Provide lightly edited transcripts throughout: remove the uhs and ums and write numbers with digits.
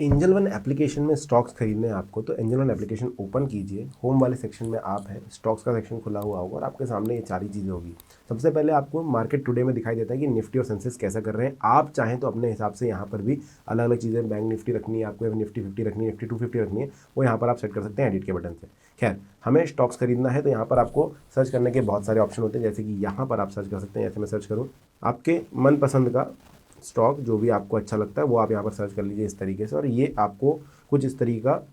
Angel one application में stocks खरीदने हैं आपको, तो एंजल वन एप्लीकेशन ओपन कीजिए। होम वाले सेक्शन में आप हैं, स्टॉक्स का सेक्शन खुला हुआ होगा और आपके सामने ये सारी चीज़ें होगी। सबसे पहले आपको मार्केट टुडे में दिखाई देता है कि निफ्टी और सेंसेक्स कैसा कर रहे हैं। आप चाहें तो अपने हिसाब से यहाँ पर भी अलग अलग चीज़ें, बैंक निफ्टी रखनी है आपको, निफ्टी 50 रखनी है, निफ्टी 250 रखनी है, वो यहाँ पर आप सेट कर सकते हैं एडिट के बटन से। खैर, हमें स्टॉक्स खरीदना है तो यहाँ पर आपको सर्च करने के बहुत सारे ऑप्शन होते हैं, जैसे कि यहाँ पर आप सर्च कर सकते हैं। जैसे मैं सर्च करूँ, आपके मनपसंद का स्टॉक जो भी आपको अच्छा लगता है वो आप यहाँ पर सर्च कर लीजिए इस तरीके से, और ये आपको कुछ इस तरीके का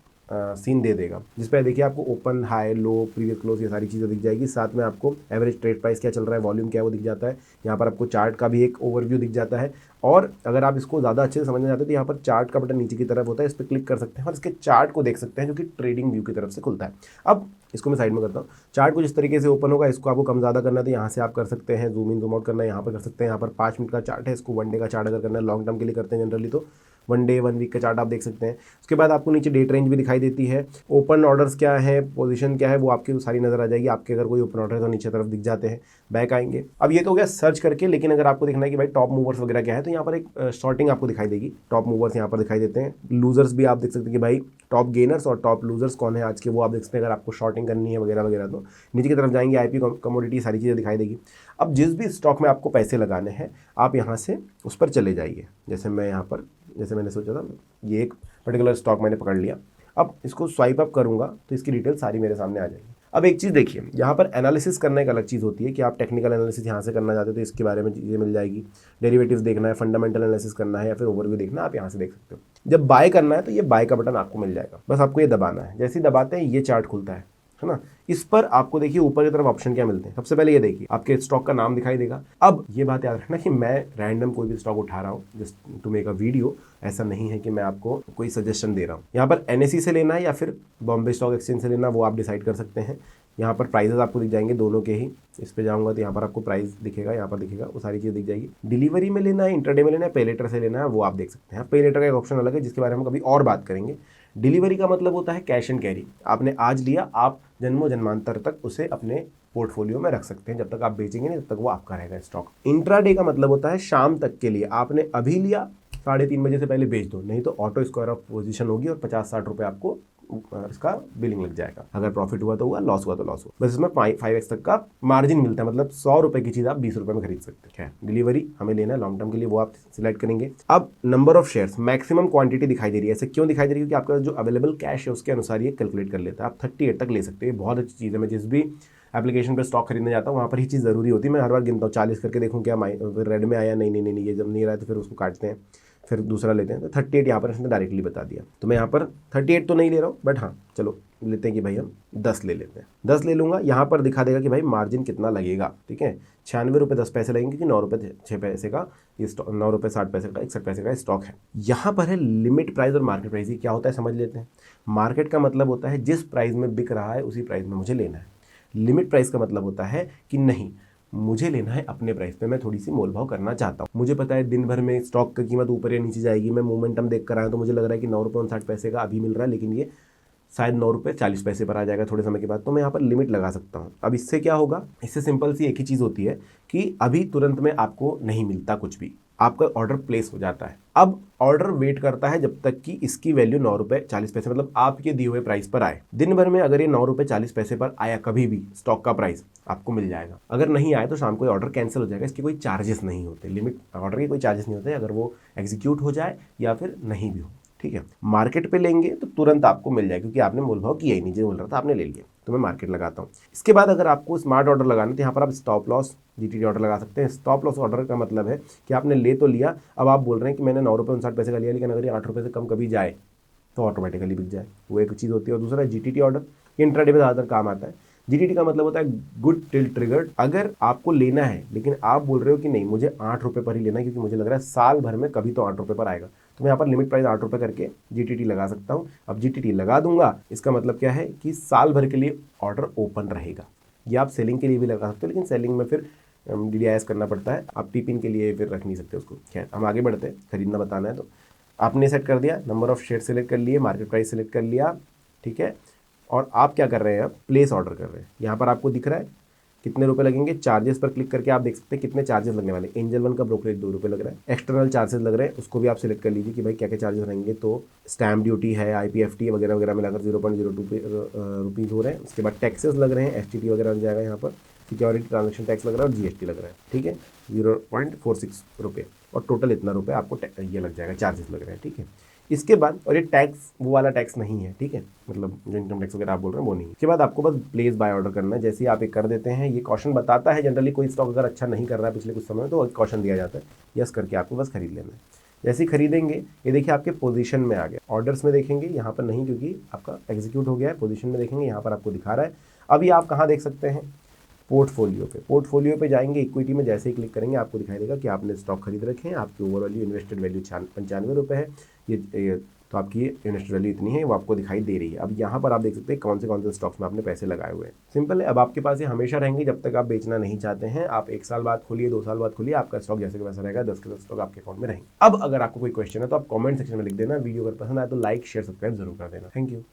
सीन दे देगा, जिस पर देखिए आपको ओपन, हाई, लो, प्रीवियस क्लोज, ये सारी चीज़ें दिख जाएगी। साथ में आपको एवरेज ट्रेड प्राइस क्या चल रहा है, वॉल्यूम क्या है वो दिख जाता है। यहाँ पर आपको चार्ट का भी एक ओवरव्यू दिख जाता है, और अगर आप इसको ज़्यादा अच्छे से समझना चाहते हैं तो यहाँ पर चार्ट का बटन नीचे की तरफ होता है, इस पर क्लिक कर सकते हैं और इसके चार्ट को देख सकते हैं, जो कि ट्रेडिंग व्यू की तरफ से खुलता है। अब इसको मैं साइड में करता हूँ। चार्ट कुछ इस तरीके से ओपन होगा, इसको आपको कम ज़्यादा करना है तो यहाँ से आप कर सकते हैं, जूम इन जूम आउट करना है यहाँ पर कर सकते हैं। यहाँ पर 5 मिनट का चार्ट है, इसको 1 डे का चार्ट अगर करना है, लॉन्ग टर्म के लिए करते हैं जनरली तो 1 डे 1 वीक का चार्ट आप देख सकते हैं। उसके बाद आपको नीचे डेट रेंज भी दिखाई देती है, ओपन ऑर्डर्स क्या है, पोजीशन क्या है, वो आपकी सारी नज़र आ जाएगी। आपके अगर कोई ओपन ऑर्डर है तो नीचे तरफ दिख जाते हैं। बैक आएंगे, अब ये तो हो गया सर्च करके, लेकिन अगर आपको देखना है कि भाई टॉप मूवर्स वगैरह क्या है, तो यहाँ पर एक शॉर्टिंग आपको दिखाई देगी। टॉप मूवर्स यहाँ पर दिखाई देते हैं, लूजर्स भी आप देख सकते हैं कि भाई टॉप गेनर्स और टॉप लूजर्स कौन है आज के, वो आप देख सकते हैं। अगर आपको शॉर्टिंग करनी है वगैरह वगैरह तो नीचे की तरफ जाएंगे, आईपी कमोडिटी सारी चीज़ें दिखाई देगी। अब जिस भी स्टॉक में आपको पैसे लगाने हैं आप यहाँ से उस पर चले जाइए। जैसे मैं यहाँ पर, जैसे मैंने सोचा था, ये एक पर्टिकुलर स्टॉक मैंने पकड़ लिया। अब इसको स्वाइप अप करूँगा तो इसकी डिटेल सारी मेरे सामने आ जाएगी। अब एक चीज़ देखिए, यहाँ पर एनालिसिस करने एक अलग चीज़ होती है कि आप टेक्निकल एनालिसिस यहाँ से करना चाहते हो तो इसके बारे में चीज़ें मिल जाएगी। डेरिवेटिव्स देखना है, फंडामेंटल एनालिसिस करना है, या फिर ओवरव्यू देखना है, आप यहाँ से देख सकते हो। जब बाय करना है तो ये बाय का बटन आपको मिल जाएगा, बस आपको ये दबाना है। जैसे ही दबाते हैं ये चार्ट खुलता है ना। इस पर आपको देखिए ऊपर की तरफ ऑप्शन क्या मिलते हैं। सबसे पहले ये देखिए आपके स्टॉक का नाम दिखाई देगा। अब ये बात याद रखना कि मैं रैंडम कोई भी स्टॉक उठा रहा हूँ just to make a video, ऐसा नहीं है कि मैं आपको कोई सजेशन दे रहा हूँ। यहाँ पर NSE से लेना है या फिर बॉम्बे स्टॉक एक्सचेंज से लेना, वो आप डिसाइड कर सकते हैं। यहाँ पर प्राइजेस आपको दिख जाएंगे दोनों के ही। इस पे जाऊंगा तो यहाँ पर आपको प्राइस दिखेगा, यहाँ पर दिखेगा, वो सारी चीज़ दिख जाएगी। डिलीवरी में लेना है, इंटरडे में लेना है, पे लेटर से लेना है, वो आप देख सकते हैं। पे लेटर का एक ऑप्शन अलग है जिसके बारे में हम कभी और बात करेंगे। डिलीवरी का मतलब होता है कैश एंड कैरी। आपने आज लिया, आप जन्मों जन्मांतर तक उसे अपने पोर्टफोलियो में रख सकते हैं, जब तक आप बेचेंगे नहीं तब तक वो आपका रहेगा स्टॉक। इंट्राडे का मतलब होता है शाम तक के लिए, आपने अभी लिया 3:30 बजे से पहले बेच दो, नहीं तो ऑटो स्क्वायर ऑफ पोजीशन होगी और 50-60 रुपये आपको इसका बिलिंग लग जाएगा। अगर प्रॉफिट हुआ तो हुआ, लॉस हुआ तो लॉस हुआ। बस इसमें 5x तक का मार्जिन मिलता है, मतलब 100 रुपए की चीज़ आप 20 रुपए में खरीद सकते हैं। डिलीवरी हमें लेना है लॉन्ग टर्म के लिए, वो आप सिलेक्ट करेंगे। अब number of shares, maximum quantity दिखाई दे रही है। ऐसे क्यों दिखाई दे रही है? क्योंकि आपका जो अवेलेबल कैश है उसके अनुसार ये कैलकुलेट कर लेता है। आप 38 तक ले सकते हैं, बहुत अच्छी चीज़ है। मैं जिस भी एप्लीकेशन पर स्टॉक खरीदने जाता हूँ वहाँ पर ही चीज़ ज़रूरी होती है। मैं हर बार गिनता हूँ, 40 करके देखूँ क्या रेड में आया, नहीं, ये जब नहीं रहा तो फिर उसको काटते हैं, फिर दूसरा लेते हैं। तो 38 यहाँ पर इसने डायरेक्टली बता दिया, तो मैं यहाँ पर 38 तो नहीं ले रहा हूँ, बट हाँ चलो लेते हैं कि भाई हम 10 ले लेते हैं। 10 ले लूँगा, यहाँ पर दिखा देगा कि भाई मार्जिन कितना लगेगा। ठीक है, 96 रुपये 10 पैसे लगेंगे, क्योंकि 9 रुपये 6 पैसे का ये स्टॉक, 9 रुपये 60 पैसे का 61 पैसे का स्टॉक है। यहाँ पर है लिमिट प्राइस और मार्केट प्राइस। ये क्या होता है समझ लेते हैं। मार्केट का मतलब होता है जिस प्राइस में बिक रहा है उसी प्राइस में मुझे लेना है। लिमिट प्राइस का मतलब होता है कि नहीं, मुझे लेना है अपने प्राइस पे, मैं थोड़ी सी मोल भाव करना चाहता हूँ। मुझे पता है दिन भर में स्टॉक की कीमत ऊपर या नीचे जाएगी, मैं मोमेंटम देख कर आया तो मुझे लग रहा है कि 9 रुपये 59 पैसे का अभी मिल रहा है, लेकिन ये शायद 9 रुपये 40 पैसे पर आ जाएगा थोड़े समय के बाद, तो मैं यहाँ पर लिमिट लगा सकता हूँ। अब इससे क्या होगा, इससे सिंपल सी एक ही चीज़ होती है कि अभी तुरंत में आपको नहीं मिलता कुछ भी, आपका ऑर्डर प्लेस हो जाता है। अब ऑर्डर वेट करता है जब तक कि इसकी वैल्यू 9 रुपये 40 पैसे, मतलब आपके दिए हुए प्राइस पर आए। दिन भर में अगर ये 9 रुपये 40 पैसे पर आया कभी भी स्टॉक का प्राइस, आपको मिल जाएगा। अगर नहीं आया तो शाम को ऑर्डर कैंसिल हो जाएगा। इसके कोई चार्जेस नहीं होते, लिमिट ऑर्डर के कोई चार्जेस नहीं होते अगर वो एग्जीक्यूट हो जाए या फिर नहीं भी हो। ठीक है, मार्केट पे लेंगे तो तुरंत आपको मिल जाएगा, क्योंकि आपने मोल भाव किया ही नहीं, जो बोल रहा था आपने ले लिया। तो मैं मार्केट लगाता हूँ। इसके बाद अगर आपको स्मार्ट ऑर्डर लगाना है तो यहाँ पर आप स्टॉप लॉस GTT ऑर्डर लगा सकते हैं। स्टॉप लॉस ऑर्डर का मतलब है कि आपने ले तो लिया, अब आप बोल रहे हैं कि मैंने 9 रुपये 59 पैसे का लिया, लेकिन अगर ये 8 रुपये से कम कभी जाए तो ऑटोमेटिकली बिक जाए, वो एक चीज़ होती है। और दूसरा GTT ऑर्डर, इंट्राडे में ज़्यादातर काम आता है। GTT का मतलब होता है गुड टिल ट्रिगर्ड। अगर आपको लेना है लेकिन आप बोल रहे हो कि नहीं मुझे 8 रुपये पर ही लेना है, क्योंकि मुझे लग रहा है साल भर में कभी तो 8 रुपये पर आएगा, तो मैं यहाँ पर लिमिट प्राइस 8 रुपये करके GTT लगा सकता हूँ। अब GTT लगा दूंगा, इसका मतलब क्या है कि साल भर के लिए ऑर्डर ओपन रहेगा। ये आप सेलिंग के लिए भी लगा सकते हो, लेकिन सेलिंग में फिर DDIS करना पड़ता है, आप टिपिन के लिए फिर रख नहीं सकते उसको। खैर हम आगे बढ़ते हैं, खरीदना बताना है तो आपने सेट कर दिया, नंबर ऑफ शेयर सेलेक्ट कर लिए, मार्केट प्राइस सेलेक्ट कर लिया। ठीक है, और आप क्या कर रहे हैं, अब प्लेस ऑर्डर कर रहे हैं। यहाँ पर आपको दिख रहा है कितने रुपए लगेंगे, चार्जेस पर क्लिक करके आप देख सकते हैं कितने चार्जेस लगने वाले। एंजल वन का ब्रोकरेज 2 रुपये लग रहा है, एक्सटर्नल चार्जेस लग रहे हैं, उसको भी आप सिलेक्ट कर लीजिए कि भाई क्या क्या चार्जेस रहेंगे। तो स्टैम्प ड्यूटी है, IPFT वगैरह वगैरह मिलाकर 0.02 रुपीज़ हो रहे हैं। उसके बाद टैक्सेस लग रहे हैं, STT वगैरह लग जाएगा यहाँ पर, सिक्योरिटी ट्रांजेक्शन टैक्स लग रहा है और GST लग रहा है, ठीक है, 0.46 रुपये, और टोटल इतना रुपये आपको ये लग जाएगा, चार्जेस लग रहे हैं, ठीक है। इसके बाद, और ये टैक्स वो वाला टैक्स नहीं है, ठीक है, मतलब जो इनकम टैक्स वगैरह आप बोल रहे हैं वो नहीं है। इसके बाद आपको बस प्लेस बाय ऑर्डर करना है। जैसे ही आप ये कर देते हैं, ये क्वेश्चन बताता है जनरली कोई स्टॉक अगर अच्छा नहीं कर रहा है पिछले कुछ समय में, तो क्वेश्चन दिया जाता है, यस करके आपको बस खरीद लेना है। जैसे ही खरीदेंगे, ये देखिए आपके पोजीशन में आ गया। ऑर्डर्स में देखेंगे, यहाँ पर नहीं क्योंकि आपका एग्जीक्यूट हो गया है। पोजीशन में देखेंगे, यहाँ पर आपको दिखा रहा है। अभी आप कहाँ देख सकते हैं, पोर्टफोलियो पे जाएंगे, इक्विटी में जैसे ही क्लिक करेंगे आपको दिखाई देगा कि आपने स्टॉक खरीद रखे हैं, आपकी ओवरऑल इन्वेस्टेड वैल्यू 95 रुपये है। ये तो आपकी इन्वेस्टेड वैल्यू इतनी है, वो आपको दिखाई दे रही है। अब यहाँ पर आप देख सकते हैं कौन से स्टॉक्स में आपने पैसे लगाए हुए हैं। सिंपल है, अब आपके पास ये हमेशा रहेंगे जब तक आप बेचना नहीं चाहते हैं। आप 1 साल बाद खोलिए, 2 साल बाद खोलिए, आपका स्टॉक जैसे का वैसा रहेगा, 10 के 10 स्टॉक आपके अकाउंट में रहेंगे। अब अगर आपको कोई क्वेश्चन है तो आप कमेंट सेक्शन में लिख देना। वीडियो अगर पसंद आए तो लाइक शेयर सब्सक्राइब जरूर कर देना। Thank you.